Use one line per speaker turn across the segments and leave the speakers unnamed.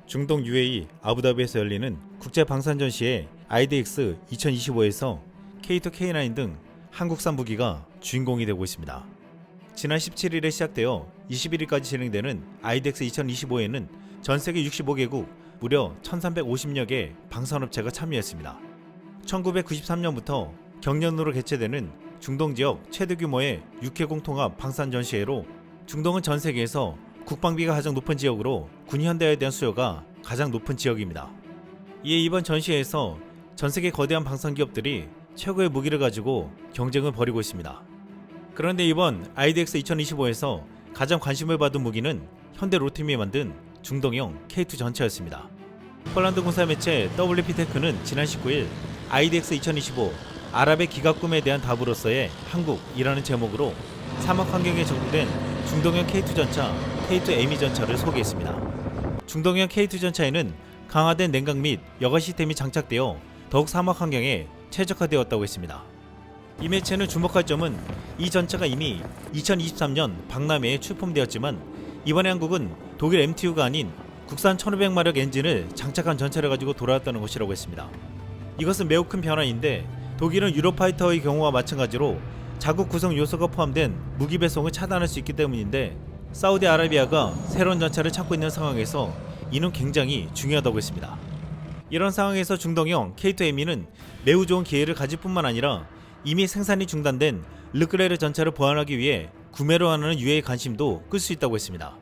중동 UAE 아부다비에서 열리는 국제방산전시회 IDX 2025에서 K2, K9 등 한국산 무기가 주인공이 되고 있습니다. 지난 17일에 시작되어 21일까지 진행되는 IDX 2025에는 전세계 65개국 무려 1350여 개 방산업체가 참여했습니다. 1993년부터 경년으로 개최되는 중동 지역 최대 규모의 육해공 통합 방산전시회로 중동은 전 세계에서 국방비가 가장 높은 지역으로 군 현대화에 대한 수요가 가장 높은 지역입니다. 이에 이번 전시회에서 전 세계 거대한 방산 기업들이 최고의 무기를 가지고 경쟁을 벌이고 있습니다. 그런데 이번 IDX 2025에서 가장 관심을 받은 무기는 현대 로템이 만든 중동형 K2 전차였습니다. 폴란드 군사 매체 WP테크는 지난 19일 IDX 2025 아랍의 기갑 꿈에 대한 답으로서의 한국이라는 제목으로 사막 환경에 적응된 중동형 K2 전차 K2M 전차를 소개했습니다. 중동형 K2 전차에는 강화된 냉각 및 여과 시스템이 장착되어 더욱 사막 환경에 최적화되었다고 했습니다. 이 매체는 주목할 점은 이 전차가 이미 2023년 박람회에 출품되었지만 이번에 한국은 독일 MTU가 아닌 국산 1500마력 엔진을 장착한 전차를 가지고 돌아왔다는 것이라고 했습니다. 이것은 매우 큰 변화인데 독일은 유로파이터의 경우와 마찬가지로 자국 구성 요소가 포함된 무기 배송을 차단할 수 있기 때문인데 사우디아라비아가 새로운 전차를 찾고 있는 상황에서 이는 굉장히 중요하다고 했습니다. 이런 상황에서 중동형 K2M은 매우 좋은 기회를 가질 뿐만 아니라 이미 생산이 중단된 르크레르 전차를 보완하기 위해 구매로 하는 UAE 관심도 끌 수 있다고 했습니다.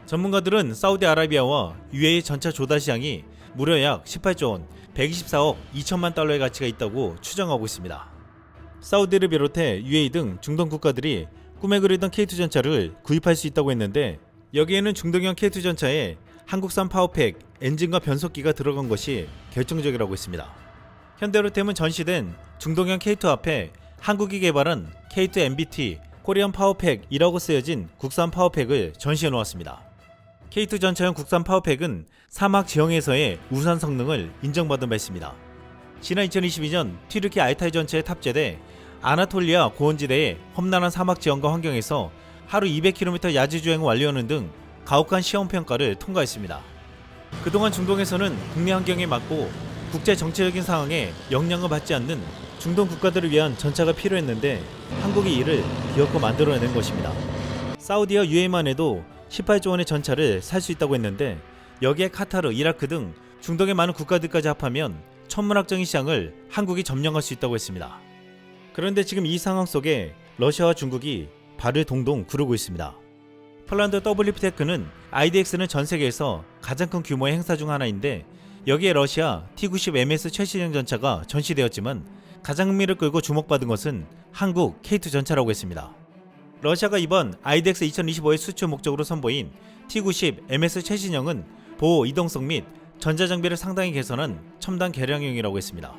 전문가들은 사우디아라비아와 UAE 전차 조달 시장이 무려 약 18조 원, 124억 2천만 달러의 가치가 있다고 추정하고 있습니다. 사우디를 비롯해 UAE 등 중동 국가들이 꿈에 그리던 K2 전차를 구입할 수 있다고 했는데 여기에는 중동형 K2 전차에 한국산 파워팩, 엔진과 변속기가 들어간 것이 결정적이라고 했습니다. 현대로템은 전시된 중동형 K2 앞에 한국이 개발한 K2 MBT 코리안 파워팩이라고 쓰여진 국산 파워팩을 전시해 놓았습니다. K2 전차용 국산 파워팩은 사막 지형에서의 우수한 성능을 인정받은 바 있습니다. 지난 2022년 튀르키 알타이 전차에 탑재돼 아나톨리아 고원지대의 험난한 사막 지형과 환경에서 하루 200km 야지 주행을 완료하는 등 가혹한 시험 평가를 통과했습니다. 그동안 중동에서는 국내 환경에 맞고 국제 정치적인 상황에 영향을 받지 않는 중동 국가들을 위한 전차가 필요했는데 한국이 이를 기어코 만들어낸 것입니다. 사우디와 UAE만 해도 18조 원의 전차를 살 수 있다고 했는데 여기에 카타르, 이라크 등 중동의 많은 국가들까지 합하면 천문학적인 시장을 한국이 점령할 수 있다고 했습니다. 그런데 지금 이 상황 속에 러시아와 중국이 발을 동동 구르고 있습니다. 폴란드 WP테크는 IDX는 전 세계에서 가장 큰 규모의 행사 중 하나인데 여기에 러시아 T-90MS 최신형 전차가 전시되었지만 가장 흥미를 끌고 주목받은 것은 한국 K2 전차라고 했습니다. 러시아가 이번 IDX 2025의 수출 목적으로 선보인 T-90MS 최신형은 보호, 이동성 및 전자장비를 상당히 개선한 첨단 개량형이라고 했습니다.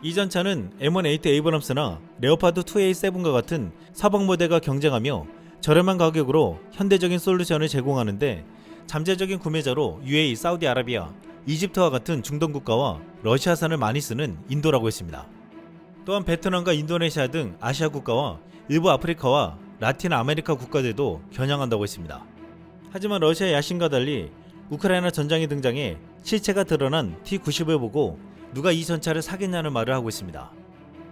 이 전차는 M1A2 에이브럼스나 레오파드 2A7과 같은 사법 모델과 경쟁하며 저렴한 가격으로 현대적인 솔루션을 제공하는데 잠재적인 구매자로 UAE, 사우디아라비아, 이집트와 같은 중동 국가와 러시아산을 많이 쓰는 인도라고 했습니다. 또한 베트남과 인도네시아 등 아시아 국가와 일부 아프리카와 라틴 아메리카 국가들도 겨냥한다고 했습니다. 하지만 러시아의 야심과 달리 우크라이나 전장에 등장해 실체가 드러난 T-90을 보고 누가 이 전차를 사겠냐는 말을 하고 있습니다.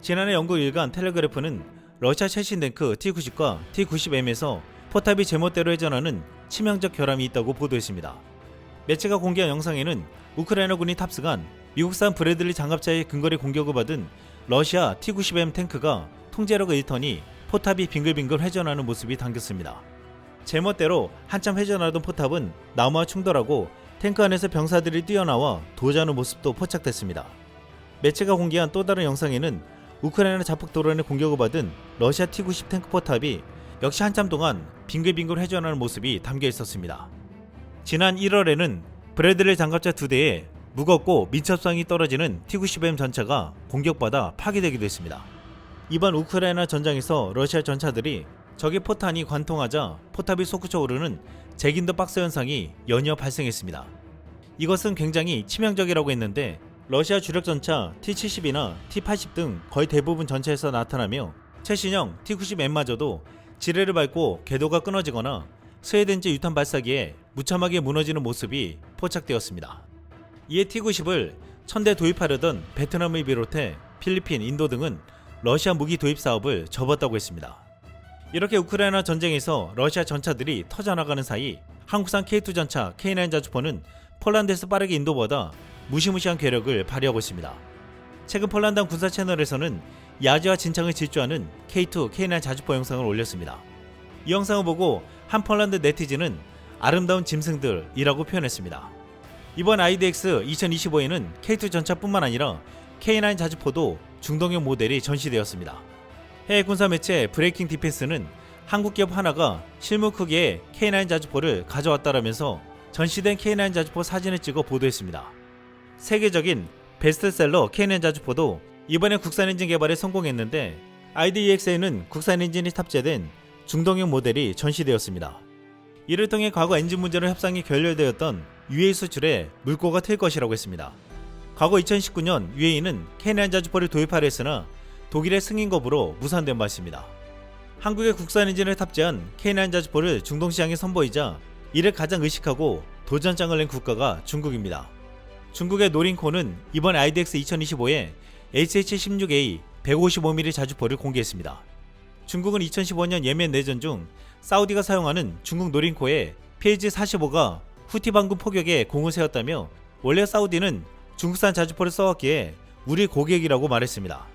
지난해 영국 일간 텔레그래프는 러시아 최신 탱크 T-90과 T-90M에서 포탑이 제멋대로 회전하는 치명적 결함이 있다고 보도했습니다. 매체가 공개한 영상에는 우크라이나군이 탑승한 미국산 브래들리 장갑차의 근거리 공격을 받은 러시아 T-90M 탱크가 통제력을 잃더니 포탑이 빙글빙글 회전하는 모습이 담겼습니다. 제멋대로 한참 회전하던 포탑은 나무와 충돌하고 탱크 안에서 병사들이 뛰어나와 도주하는 모습도 포착됐습니다. 매체가 공개한 또 다른 영상에는 우크라이나 자폭 도론의 공격을 받은 러시아 T-90 탱크 포탑이 역시 한참 동안 빙글빙글 회전하는 모습이 담겨 있었습니다. 지난 1월에는 브래들리 장갑차 2대에 무겁고 민첩성이 떨어지는 T-90M 전차가 공격받아 파괴되기도 했습니다. 이번 우크라이나 전장에서 러시아 전차들이 적의 포탄이 관통하자 포탑이 솟구쳐 오르는 잭인더 박스 현상이 연이어 발생했습니다. 이것은 굉장히 치명적이라고 했는데 러시아 주력 전차 T-70이나 T-80 등 거의 대부분 전차에서 나타나며 최신형 T-90M마저도 지뢰를 밟고 궤도가 끊어지거나 스웨덴제 유탄 발사기에 무참하게 무너지는 모습이 포착되었습니다. 이에 T-90을 1000대 도입하려던 베트남을 비롯해 필리핀, 인도 등은 러시아 무기 도입 사업을 접었다고 했습니다. 이렇게 우크라이나 전쟁에서 러시아 전차들이 터져나가는 사이 한국산 K2 전차 K9 자주포는 폴란드에서 빠르게 인도보다 무시무시한 괴력을 발휘하고 있습니다. 최근 폴란드 군사 채널에서는 야지와 진창을 질주하는 K2, K9 자주포 영상을 올렸습니다. 이 영상을 보고 한 폴란드 네티즌은 아름다운 짐승들이라고 표현했습니다. 이번 IDX 2025에는 K2 전차뿐만 아니라 K9 자주포도 중동형 모델이 전시되었습니다. 해외 군사 매체 브레이킹 디펜스는 한국 기업 하나가 실무 크기의 K9 자주포를 가져왔다라면서 전시된 K9 자주포 사진을 찍어 보도했습니다. 세계적인 베스트셀러 K9 자주포도 이번에 국산 엔진 개발에 성공했는데 IDEX에는 국산 엔진이 탑재된 중동형 모델이 전시되었습니다. 이를 통해 과거 엔진 문제로 협상이 결렬되었던 UAE 수출에 물꼬가 틀 것이라고 했습니다. 과거 2019년 UAE는 K9 자주포를 도입하려 했으나 독일의 승인 거부로 무산된 바 있습니다. 한국의 국산 엔진을 탑재한 K9 자주포를 중동 시장에 선보이자 이를 가장 의식하고 도전장을 낸 국가가 중국입니다. 중국의 노린코는 이번 IDX 2025에 HH-16A 155mm 자주포를 공개했습니다. 중국은 2015년 예멘 내전 중 사우디가 사용하는 중국 노린코의 PH-45가 후티 반군 포격에 공을 세웠다며 원래 사우디는 중국산 자주포를 써왔기에 우리 고객이라고 말했습니다.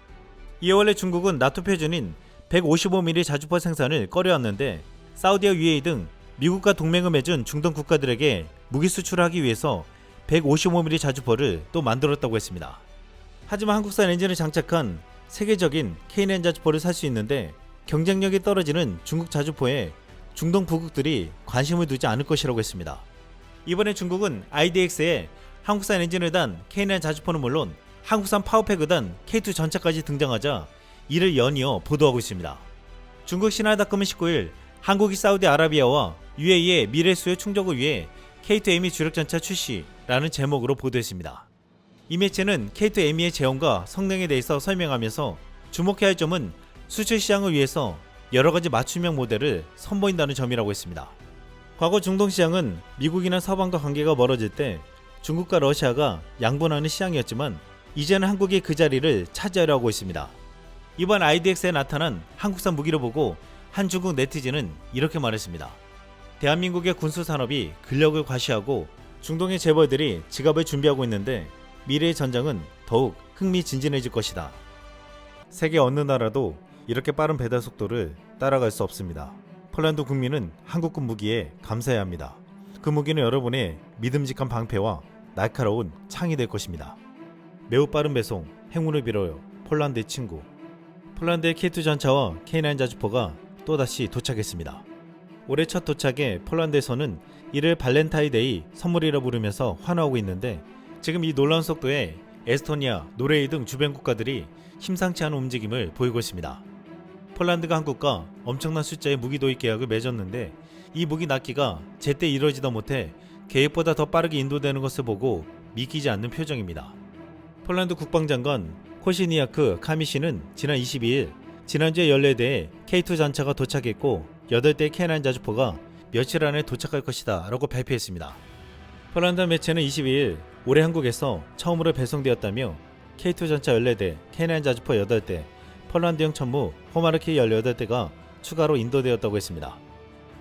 이에 원래 중국은 나토 표준인 155mm 자주포 생산을 꺼려왔는데 사우디와 UAE 등 미국과 동맹을 맺은 중동 국가들에게 무기 수출을 하기 위해서 155mm 자주포를 또 만들었다고 했습니다. 하지만 한국산 엔진을 장착한 세계적인 K9 자주포를 살 수 있는데 경쟁력이 떨어지는 중국 자주포에 중동 부국들이 관심을 두지 않을 것이라고 했습니다. 이번에 중국은 IDX에 한국산 엔진을 단 K9 자주포는 물론 한국산 파워팩을 단 K2 전차까지 등장하자 이를 연이어 보도하고 있습니다. 중국 신화닷컴은 19일 한국이 사우디아라비아와 UAE의 미래 수요 충족을 위해 K2M 주력전차 출시라는 제목으로 보도했습니다. 이 매체는 K2M의 재원과 성능에 대해서 설명하면서 주목해야 할 점은 수출 시장을 위해서 여러가지 맞춤형 모델을 선보인다는 점이라고 했습니다. 과거 중동 시장은 미국이나 서방과 관계가 멀어질 때 중국과 러시아가 양분하는 시장이었지만 이제는 한국이 그 자리를 차지하려 하고 있습니다. 이번 IDX에 나타난 한국산 무기를 보고 한 중국 네티즌은 이렇게 말했습니다. 대한민국의 군수산업이 근력을 과시하고 중동의 재벌들이 지갑을 준비하고 있는데 미래의 전장은 더욱 흥미진진해질 것이다. 세계 어느 나라도 이렇게 빠른 배달 속도를 따라갈 수 없습니다. 폴란드 국민은 한국군 무기에 감사해야 합니다. 그 무기는 여러분의 믿음직한 방패와 날카로운 창이 될 것입니다. 매우 빠른 배송, 행운을 빌어요. 폴란드의 친구. 폴란드의 K2 전차와 K9 자주포가 또다시 도착했습니다. 올해 첫 도착에 폴란드에서는 이를 발렌타인데이 선물이라 부르면서 환호하고 있는데 지금 이 놀라운 속도에 에스토니아, 노르웨이 등 주변 국가들이 심상치 않은 움직임을 보이고 있습니다. 폴란드가 한국과 엄청난 숫자의 무기 도입 계약을 맺었는데 이 무기 납기가 제때 이루어지다 못해 계획보다 더 빠르게 인도되는 것을 보고 믿기지 않는 표정입니다. 폴란드 국방장관 코시니아크 카미시는 지난 22일 지난주에 14대의 K2 전차가 도착했고 8대의 K9 자주포가 며칠 안에 도착할 것이다 라고 발표했습니다. 폴란드 매체는 22일 올해 한국에서 처음으로 배송되었다며 K2 전차 14대, K9 자주포 8대, 폴란드형 천무 호마르키 18대가 추가로 인도되었다고 했습니다.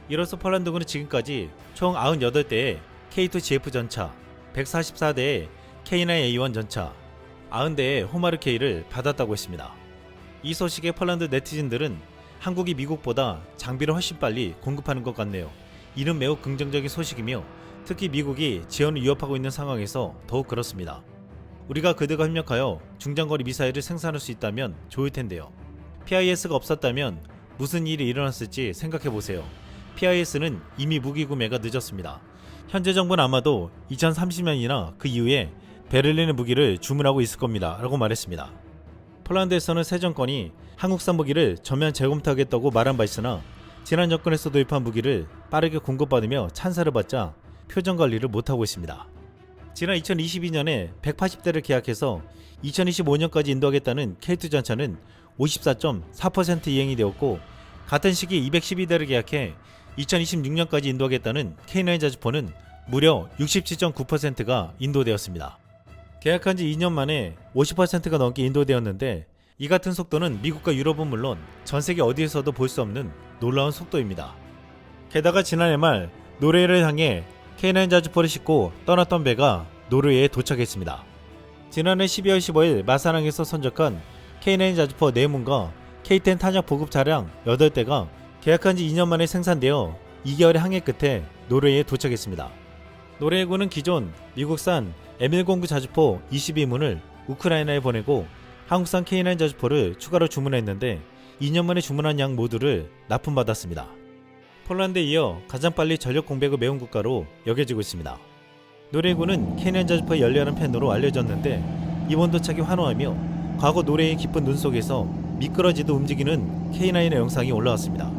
이로써 폴란드군은 지금까지 총 98대의 K2 GF 전차, 144대의 K9A1 전차, 90대의 호마르케이를 받았다고 했습니다. 이 소식에 폴란드 네티즌들은 한국이 미국보다 장비를 훨씬 빨리 공급하는 것 같네요. 이는 매우 긍정적인 소식이며 특히 미국이 지원을 위협하고 있는 상황에서 더욱 그렇습니다. 우리가 그들과 협력하여 중장거리 미사일을 생산할 수 있다면 좋을 텐데요. PIS가 없었다면 무슨 일이 일어났을지 생각해보세요. PIS는 이미 무기 구매가 늦었습니다. 현재 정부는 아마도 2030년이나 그 이후에 베를린의 무기를 주문하고 있을 겁니다 라고 말했습니다. 폴란드에서는 새 정권이 한국산 무기를 전면 재검토하겠다고 말한 바 있으나 지난 정권에서 도입한 무기를 빠르게 공급받으며 찬사를 받자 표정 관리를 못하고 있습니다. 지난 2022년에 180대를 계약해서 2025년까지 인도하겠다는 K2 전차는 54.4% 이행이 되었고 같은 시기 212대를 계약해 2026년까지 인도하겠다는 K9 자주포는 무려 67.9%가 인도되었습니다. 계약한 지 2년 만에 50%가 넘게 인도되었는데 이 같은 속도는 미국과 유럽은 물론 전 세계 어디에서도 볼 수 없는 놀라운 속도입니다. 게다가 지난해 말 노르웨이를 향해 K9 자주포를 싣고 떠났던 배가 노르웨이에 도착했습니다. 지난해 12월 15일 마산항에서 선적한 K9 자주포 4문과 K10 탄약 보급 차량 8대가 계약한 지 2년 만에 생산되어 2개월의 항해 끝에 노르웨이에 도착했습니다. 노르웨이군은 기존 미국산 M109 자주포 22문을 우크라이나에 보내고 한국산 K9 자주포를 추가로 주문했는데 2년 만에 주문한 양 모두를 납품받았습니다. 폴란드에 이어 가장 빨리 전력 공백을 메운 국가로 여겨지고 있습니다. 노르웨이군은 K9 자주포의 열렬한 팬으로 알려졌는데 이번 도착에 환호하며 과거 노르웨이의 깊은 눈 속에서 미끄러지듯 움직이는 K9의 영상이 올라왔습니다.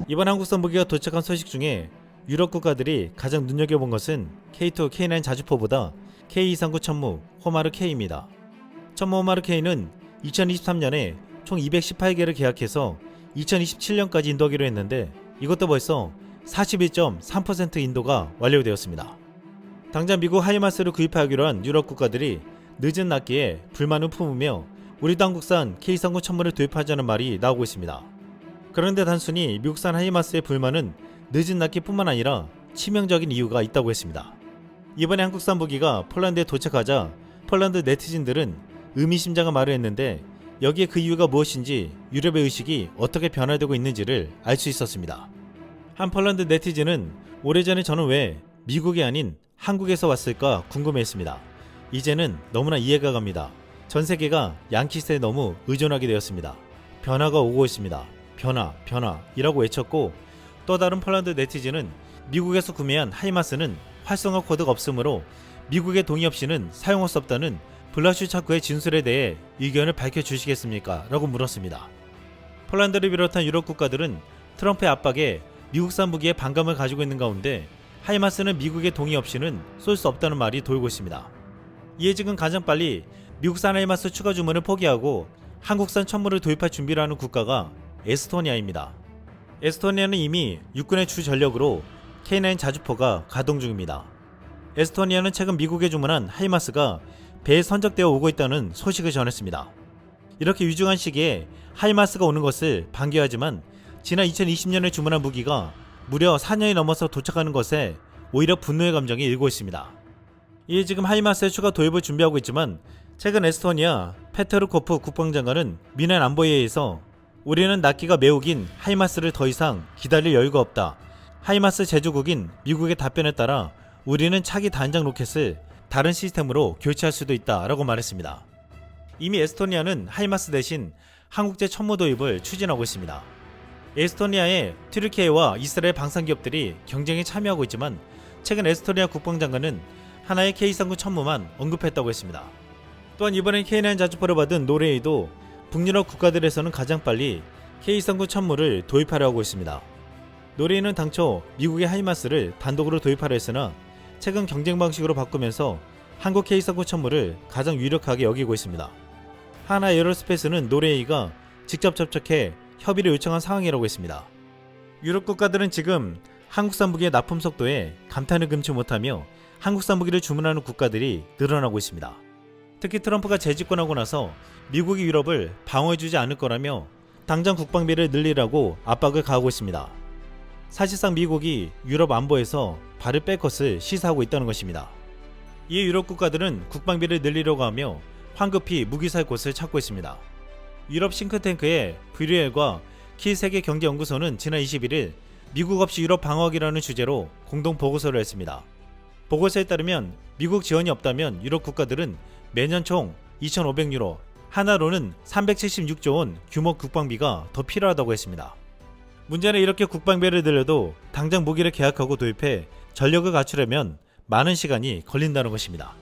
이번 한국산 무기가 도착한 소식 중에 유럽 국가들이 가장 눈여겨본 것은 K2, K9 자주포보다 K239 천무 호마르 K입니다. 천무 호마르 K는 2023년에 총 218개를 계약해서 2027년까지 인도하기로 했는데 이것도 벌써 41.3% 인도가 완료되었습니다. 당장 미국 하이마스를 구입하기로 한 유럽 국가들이 늦은 납기에 불만을 품으며 우리도 한국산 K39 천무를 도입하자는 말이 나오고 있습니다. 그런데 단순히 미국산 하이마스의 불만은 늦은 납기뿐만 아니라 치명적인 이유가 있다고 했습니다. 이번에 한국산 무기가 폴란드에 도착하자 폴란드 네티즌들은 의미심장한 말을 했는데 여기에 그 이유가 무엇인지 유럽의 의식이 어떻게 변화되고 있는지를 알 수 있었습니다. 한 폴란드 네티즌은 오래전에 저는 왜 미국이 아닌 한국에서 왔을까 궁금해했습니다. 이제는 너무나 이해가 갑니다. 전 세계가 양키스에 너무 의존하게 되었습니다. 변화가 오고 있습니다. 변화이라고 외쳤고 또 다른 폴란드 네티즌은 미국에서 구매한 하이마스는 활성화 코드가 없으므로 미국의 동의 없이는 사용할 수 없다는 블라슈차크의 진술에 대해 의견을 밝혀주시겠습니까? 라고 물었습니다. 폴란드를 비롯한 유럽 국가들은 트럼프의 압박에 미국산 무기에 반감을 가지고 있는 가운데 하이마스는 미국의 동의 없이는 쏠 수 없다는 말이 돌고 있습니다. 이에 지금 가장 빨리 미국산 하이마스 추가 주문을 포기하고 한국산 천무를 도입할 준비를 하는 국가가 에스토니아입니다. 에스토니아는 이미 육군의 주 전력으로 K9 자주포가 가동 중입니다. 에스토니아는 최근 미국에 주문한 하이마스가 배에 선적되어 오고 있다는 소식을 전했습니다. 이렇게 위중한 시기에 하이마스가 오는 것을 반겨하지만 지난 2020년에 주문한 무기가 무려 4년이 넘어서 도착하는 것에 오히려 분노의 감정이 일고 있습니다. 이에 지금 하이마스의 추가 도입을 준비하고 있지만 최근 에스토니아 페테르코프 국방장관은 미넨 안보회의에서 우리는 납기가 매우 긴 하이마스를 더 이상 기다릴 여유가 없다. 하이마스 제조국인 미국의 답변에 따라 우리는 차기 단장 로켓을 다른 시스템으로 교체할 수도 있다 라고 말했습니다. 이미 에스토니아는 하이마스 대신 한국제 천무 도입을 추진하고 있습니다. 에스토니아의 튀르키예와 이스라엘 방산기업들이 경쟁에 참여하고 있지만 최근 에스토니아 국방장관은 하나의 K39 천무만 언급했다고 했습니다. 또한 이번엔 K9 자주포를 받은 노르웨이도 북유럽 국가들에서는 가장 빨리 K39 천무를 도입하려 하고 있습니다. 노르웨이는 당초 미국의 하이마스를 단독으로 도입하려 했으나 최근 경쟁 방식으로 바꾸면서 한국 K39 천무를 가장 유력하게 여기고 있습니다. 하나 에어로스페이스는 노르웨이가 직접 접촉해 협의를 요청한 상황이라고 했습니다. 유럽 국가들은 지금 한국산 무기의 납품 속도에 감탄을 금치 못하며 한국산 무기를 주문하는 국가들이 늘어나고 있습니다. 특히 트럼프가 재집권하고 나서 미국이 유럽을 방어해주지 않을 거라며 당장 국방비를 늘리라고 압박을 가하고 있습니다. 사실상 미국이 유럽 안보에서 발을 뺄 것을 시사하고 있다는 것입니다. 이에 유럽 국가들은 국방비를 늘리려고 하며 황급히 무기 살 곳을 찾고 있습니다. 유럽 싱크탱크의 브리엘과 키 세계경제연구소는 지난 21일 미국 없이 유럽 방어하기라는 주제로 공동 보고서를 했습니다. 보고서에 따르면 미국 지원이 없다면 유럽 국가들은 매년 총 2,500유로, 하나로는 376조 원 규모 국방비가 더 필요하다고 했습니다. 문제는 이렇게 국방비를 늘려도 당장 무기를 계약하고 도입해 전력을 갖추려면 많은 시간이 걸린다는 것입니다.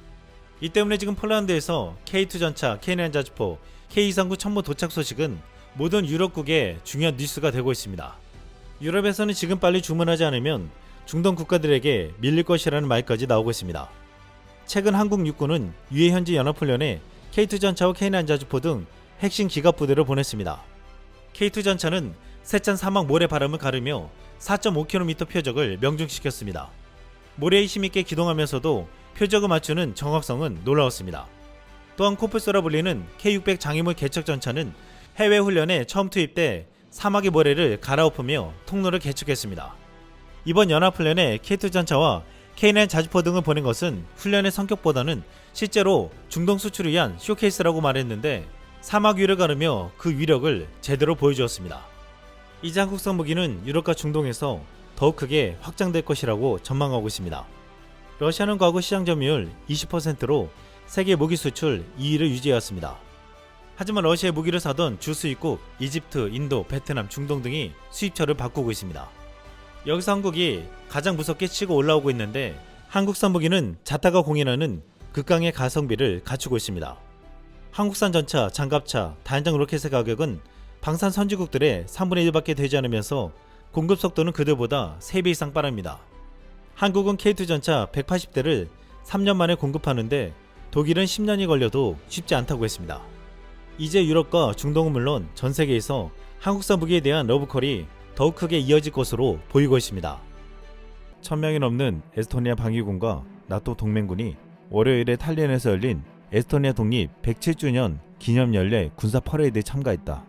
이 때문에 지금 폴란드에서 K2 전차, K9 자주포, K239 천무 도착 소식은 모든 유럽국의 중요한 뉴스가 되고 있습니다. 유럽에서는 지금 빨리 주문하지 않으면 중동 국가들에게 밀릴 것이라는 말까지 나오고 있습니다. 최근 한국 육군은 유해 현지 연합훈련에 K2 전차와 K9 자주포 등 핵심 기갑 부대를 보냈습니다. K2 전차는 세찬 사막 모래 바람을 가르며 4.5km 표적을 명중시켰습니다. 모래에 힘있게 기동하면서도 표적을 맞추는 정확성은 놀라웠습니다. 또한 코뿔소라 불리는 K600 장애물 개척 전차는 해외 훈련에 처음 투입돼 사막의 모래를 갈아엎으며 통로를 개척했습니다. 이번 연합훈련에 K2 전차와 K9 자주포 등을 보낸 것은 훈련의 성격보다는 실제로 중동 수출을 위한 쇼케이스라고 말했는데 사막 위를 가르며 그 위력을 제대로 보여주었습니다. 이제 한국산 무기는 유럽과 중동에서 더욱 크게 확장될 것이라고 전망하고 있습니다. 러시아는 과거 시장 점유율 20%로 세계 무기 수출 2위를 유지해왔습니다. 하지만 러시아의 무기를 사던 주 수입국 이집트, 인도, 베트남, 중동 등이 수입처를 바꾸고 있습니다. 여기서 한국이 가장 무섭게 치고 올라오고 있는데 한국산 무기는 자타가 공인하는 극강의 가성비를 갖추고 있습니다. 한국산 전차, 장갑차, 다연장 로켓의 가격은 방산 선진국들의 3분의 1밖에 되지 않으면서 공급 속도는 그들보다 3배 이상 빠릅니다. 한국은 K2 전차 180대를 3년 만에 공급하는데 독일은 10년이 걸려도 쉽지 않다고 했습니다. 이제 유럽과 중동은 물론 전 세계에서 한국산 무기에 대한 러브콜이 더욱 크게 이어질 것으로 보이고 있습니다. 1000명이 넘는 에스토니아 방위군과 나토 동맹군이 월요일에 탈린에서 열린 에스토니아 독립 107주년 기념 연례 군사 퍼레이드에 참가했다.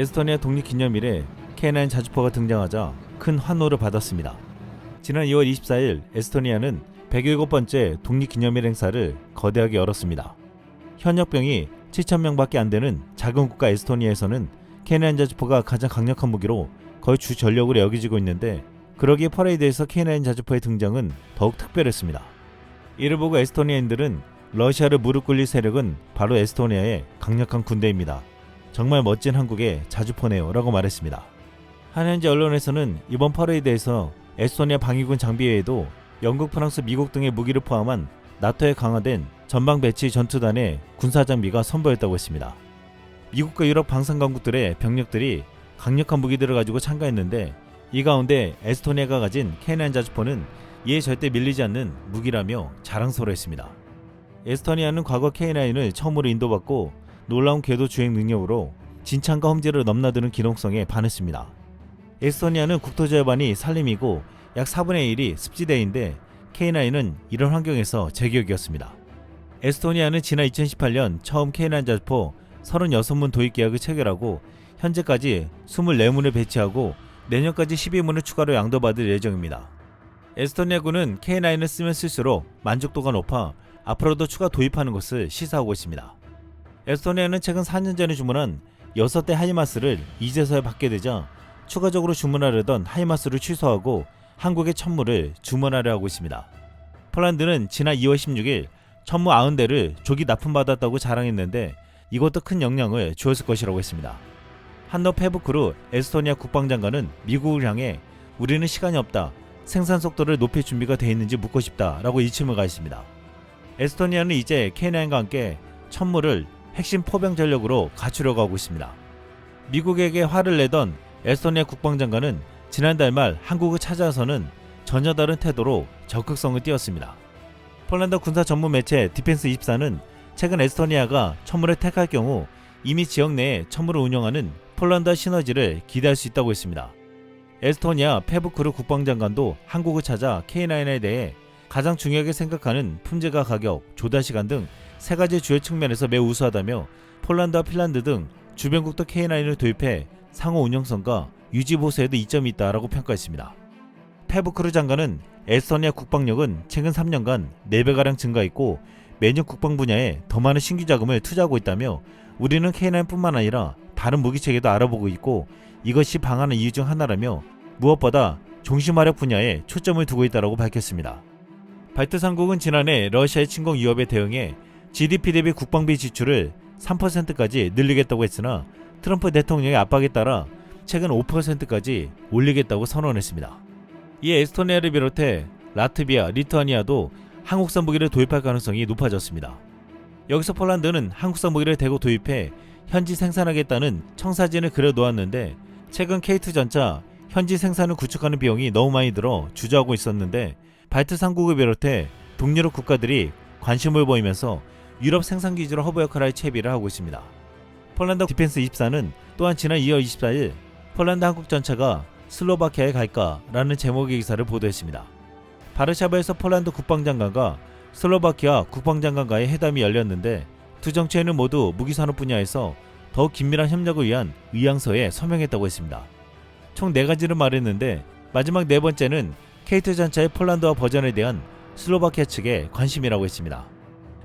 에스토니아 독립기념일에 K9 자주포가 등장하자 큰 환호를 받았습니다. 지난 2월 24일 에스토니아는 107번째 독립기념일 행사를 거대하게 열었습니다. 현역병이 7,000명밖에 안 되는 작은 국가 에스토니아에서는 K9 자주포가 가장 강력한 무기로 거의 주 전력으로 여겨지고 있는데 그러기에 퍼레이드에서 K9 자주포의 등장은 더욱 특별했습니다. 이를 보고 에스토니아인들은 러시아를 무릎 꿇릴 세력은 바로 에스토니아의 강력한 군대입니다. 정말 멋진 한국의 자주포네요 라고 말했습니다. 한 현지 언론에서는 이번 퍼레이드에서 에스토니아 방위군 장비 외에도 영국, 프랑스, 미국 등의 무기를 포함한 나토에 강화된 전방 배치 전투단의 군사 장비가 선보였다고 했습니다. 미국과 유럽 방산 강국들의 병력들이 강력한 무기들을 가지고 참가했는데 이 가운데 에스토니아가 가진 K9 자주포는 이에 절대 밀리지 않는 무기라며 자랑스러워했습니다. 에스토니아는 과거 K9을 처음으로 인도받고 놀라운 궤도 주행 능력으로 진창과 험지를 넘나드는 기동성에 반했습니다. 에스토니아는 국토 절반이 산림이고 약 4분의 1이 습지대인데 K9은 이런 환경에서 제격이었습니다. 에스토니아는 지난 2018년 처음 K9 자주포 36문 도입 계약을 체결하고 현재까지 24문을 배치하고 내년까지 12문을 추가로 양도받을 예정입니다. 에스토니아군은 K9을 쓰면 쓸수록 만족도가 높아 앞으로도 추가 도입하는 것을 시사하고 있습니다. 에스토니아는 최근 4년 전에 주문한 6대 하이마스를 이제서야 받게 되자 추가적으로 주문하려던 하이마스를 취소하고 한국의 천무를 주문하려 하고 있습니다. 폴란드는 지난 2월 16일 천무 90대를 조기 납품받았다고 자랑했는데 이것도 큰 영향을 주었을 것이라고 했습니다. 한너 페부크루 에스토니아 국방장관은 미국을 향해 우리는 시간이 없다. 생산 속도를 높일 준비가 되어 있는지 묻고 싶다 라고 일침을 가했습니다. 에스토니아는 이제 K9과 함께 천무를 핵심 포병 전력으로 갖추려고 하고 있습니다. 미국에게 화를 내던 에스토니아 국방장관은 지난달 말 한국을 찾아와서는 전혀 다른 태도로 적극성을 띄웠습니다. 폴란드 군사 전문 매체 디펜스24는 최근 에스토니아가 천무를 택할 경우 이미 지역 내에 천무를 운영하는 폴란드와 시너지를 기대할 수 있다고 했습니다. 에스토니아 페부크루 국방장관도 한국을 찾아 K9에 대해 가장 중요하게 생각하는 품질과 가격, 조달 시간 등 3가지 주요 측면에서 매우 우수하다며 폴란드와 핀란드 등 주변국도 K9을 도입해 상호 운영성과 유지 보수에도 이점이 있다라고 평가했습니다. 페부크루 장관은 에스토니아 국방력은 최근 3년간 4배가량 증가했고 매년 국방 분야에 더 많은 신규 자금을 투자하고 있다며 우리는 K9뿐만 아니라 다른 무기체계도 알아보고 있고 이것이 방안의 이유 중 하나라며 무엇보다 종시마력 분야에 초점을 두고 있다고 밝혔습니다. 발트삼국은 지난해 러시아의 침공 위협에 대응해 GDP 대비 국방비 지출을 3%까지 늘리겠다고 했으나 트럼프 대통령의 압박에 따라 최근 5%까지 올리겠다고 선언했습니다. 이에 에스토니아를 비롯해 라트비아, 리투아니아도 한국산 무기를 도입할 가능성이 높아졌습니다. 여기서 폴란드는 한국산 무기를 대거 도입해 현지 생산하겠다는 청사진을 그려놓았는데 최근 K2 전차 현지 생산을 구축하는 비용이 너무 많이 들어 주저하고 있었는데 발트 3국을 비롯해 동유럽 국가들이 관심을 보이면서 유럽 생산 기지로 허브 역할을 할 채비를 하고 있습니다. 폴란드 디펜스 24는 또한 지난 2월 24일 폴란드 한국 전차가 슬로바키아에 갈까라는 제목의 기사를 보도했습니다. 바르샤바에서 폴란드 국방장관과 슬로바키아 국방장관과의 회담이 열렸는데 두 정치회는 모두 무기산업 분야에서 더욱 긴밀한 협력을 위한 의향서에 서명했다고 했습니다. 총 4가지를 말했는데 마지막 4번째는 K2 전차의 폴란드화 버전에 대한 슬로바키아 측의 관심이라고 했습니다.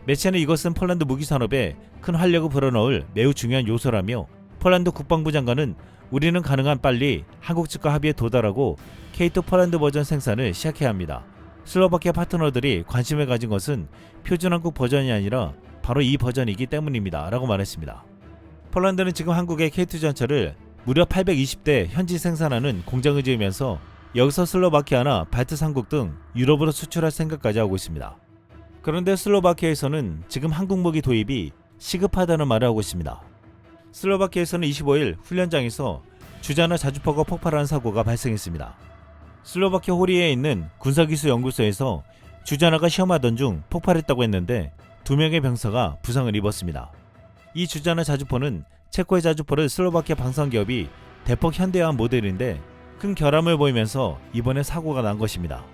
매체는 이것은 폴란드 무기산업에 큰 활력을 불어넣을 매우 중요한 요소라며 폴란드 국방부 장관은 우리는 가능한 빨리 한국 측과 합의에 도달하고 K2 폴란드 버전 생산을 시작해야 합니다. 슬로바키아 파트너들이 관심을 가진 것은 표준 한국 버전이 아니라 바로 이 버전이기 때문입니다. 라고 말했습니다. 폴란드는 지금 한국의 K2 전차를 무려 820대 현지 생산하는 공장을 지으면서 여기서 슬로바키아나 발트 3국 등 유럽으로 수출할 생각까지 하고 있습니다. 그런데 슬로바키아에서는 지금 한국 무기 도입이 시급하다는 말을 하고 있습니다. 슬로바키아에서는 25일 훈련장에서 주자나 자주포가 폭발하는 사고가 발생했습니다. 슬로바키아 호리에 있는 군사기술연구소에서 주자나가 시험하던 중 폭발했다고 했는데 2명의 병사가 부상을 입었습니다. 이 주자나 자주포는 체코의 자주포를 슬로바키아 방산기업이 대폭 현대화한 모델인데 큰 결함을 보이면서 이번에 사고가 난 것입니다.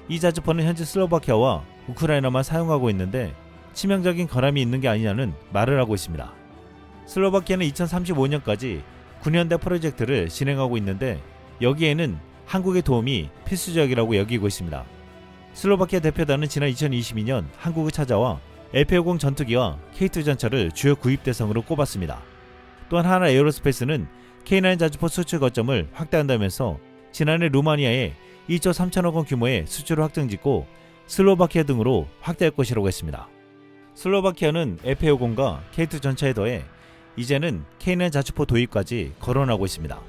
이 자주포는 현재 슬로바키아와 우크라이나만 사용하고 있는데 치명적인 결함이 있는 게 아니냐는 말을 하고 있습니다. 슬로바키아는 2035년까지 9년대 프로젝트를 진행하고 있는데 여기에는 한국의 도움이 필수적이라고 여기고 있습니다. 슬로바키아 대표단은 지난 2022년 한국을 찾아와 F-50 전투기와 K2 전차를 주요 구입 대상으로 꼽았습니다. 또한 하나 에어로스페이스는 K9 자주포 수출 거점을 확대한다면서 지난해 루마니아에 1조 3천억 원 규모의 수출을 확정짓고 슬로바키아 등으로 확대할 것이라고 했습니다. 슬로바키아는 F-50과 K2 전차에 더해 이제는 K9 자주포 도입까지 거론하고 있습니다.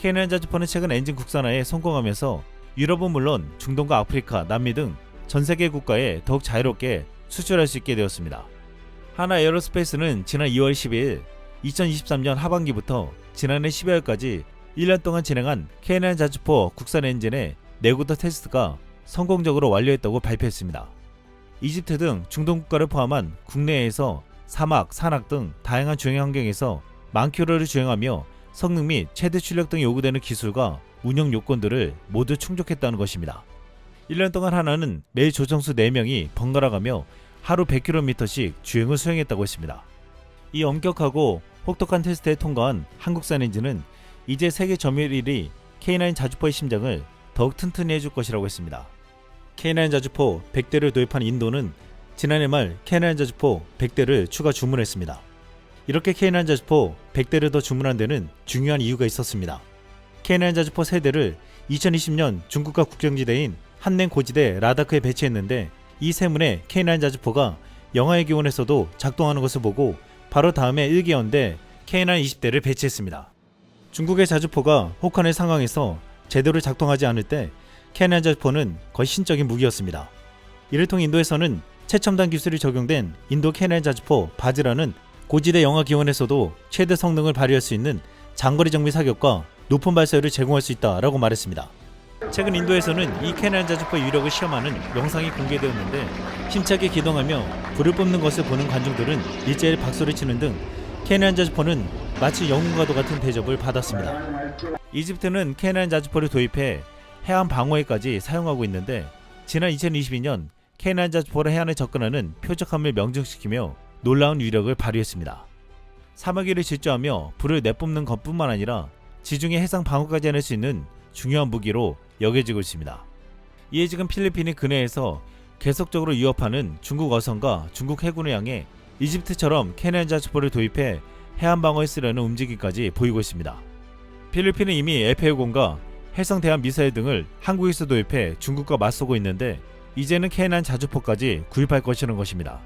K9 자주포는 최근 엔진 국산화에 성공하면서 유럽은 물론 중동과 아프리카, 남미 등 전세계 국가에 더욱 자유롭게 수출할 수 있게 되었습니다. 하나 에어로스페이스는 지난 2월 12일 2023년 하반기부터 지난해 12월까지 1년 동안 진행한 K9 자주포 국산 엔진의 내구도 테스트가 성공적으로 완료했다고 발표했습니다. 이집트 등 중동 국가를 포함한 국내에서 사막, 산악 등 다양한 주행 환경에서 만 킬로를 주행하며 성능 및 최대 출력 등이 요구되는 기술과 운영 요건들을 모두 충족했다는 것입니다. 1년 동안 하나는 매일 조정수 4명이 번갈아가며 하루 100km씩 주행을 수행했다고 했습니다. 이 엄격하고 혹독한 테스트에 통과한 한국산 엔진은 이제 세계 점유율 1위 K9 자주포의 심장을 더욱 튼튼히 해줄 것이라고 했습니다. K9 자주포 100대를 도입한 인도는 지난해 말 K9 자주포 100대를 추가 주문했습니다. 이렇게 K9 자주포 100대를 더 주문한 데는 중요한 이유가 있었습니다. K9 자주포 3대를 2020년 중국과 국경지대인 한냉 고지대 라다크에 배치했는데 이 세문에 K9 자주포가 영하의 기온에서도 작동하는 것을 보고 바로 다음에 1기연대 K9 20대를 배치했습니다. 중국의 자주포가 혹한의 상황에서 제대로 작동하지 않을 때 K9 자주포는 거의 신적인 무기였습니다. 이를 통해 인도에서는 최첨단 기술이 적용된 인도 K9 자주포 바즈라는 고지대 영하 기온에서도 최대 성능을 발휘할 수 있는 장거리 정밀 사격과 높은 발사율을 제공할 수 있다라고 말했습니다. 최근 인도에서는 이 K9 자주포 유력을 시험하는 영상이 공개되었는데 힘차게 기동하며 불을 뿜는 것을 보는 관중들은 일제히 박수를 치는 등 K9 자주포는 마치 영웅과도 같은 대접을 받았습니다. 이집트는 K9 자주포를 도입해 해안 방어에까지 사용하고 있는데 지난 2022년 K9 자주포를 해안에 접근하는 표적함을 명중시키며 놀라운 위력을 발휘했습니다. 사마귀를 질주하며 불을 내뿜는 것뿐만 아니라 지중해 해상 방어까지 해낼 수 있는 중요한 무기로 여겨지고 있습니다. 이에 지금 필리핀이 근해에서 계속적으로 위협하는 중국 어선과 중국 해군을 향해 이집트처럼 K9 자주포를 도입해 해안 방어에 쓰려는 움직임까지 보이고 있습니다. 필리핀은 이미 F-50과 해상 대한 미사일 등을 한국에서 도입해 중국과 맞서고 있는데 이제는 K9 자주포까지 구입할 것이라는 것입니다.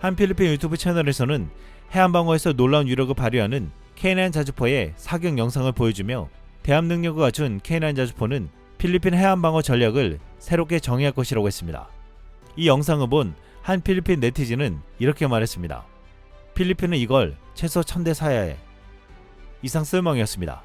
한 필리핀 유튜브 채널에서는 해안 방어에서 놀라운 위력을 발휘하는 K9 자주포의 사격 영상을 보여주며 대함 능력을 갖춘 K9 자주포는 필리핀 해안 방어 전략을 새롭게 정의할 것이라고 했습니다. 이 영상을 본 한 필리핀 네티즌은 이렇게 말했습니다. 필리핀은 이걸 최소 1000대 사야 해. 이상 쓸멍이었습니다.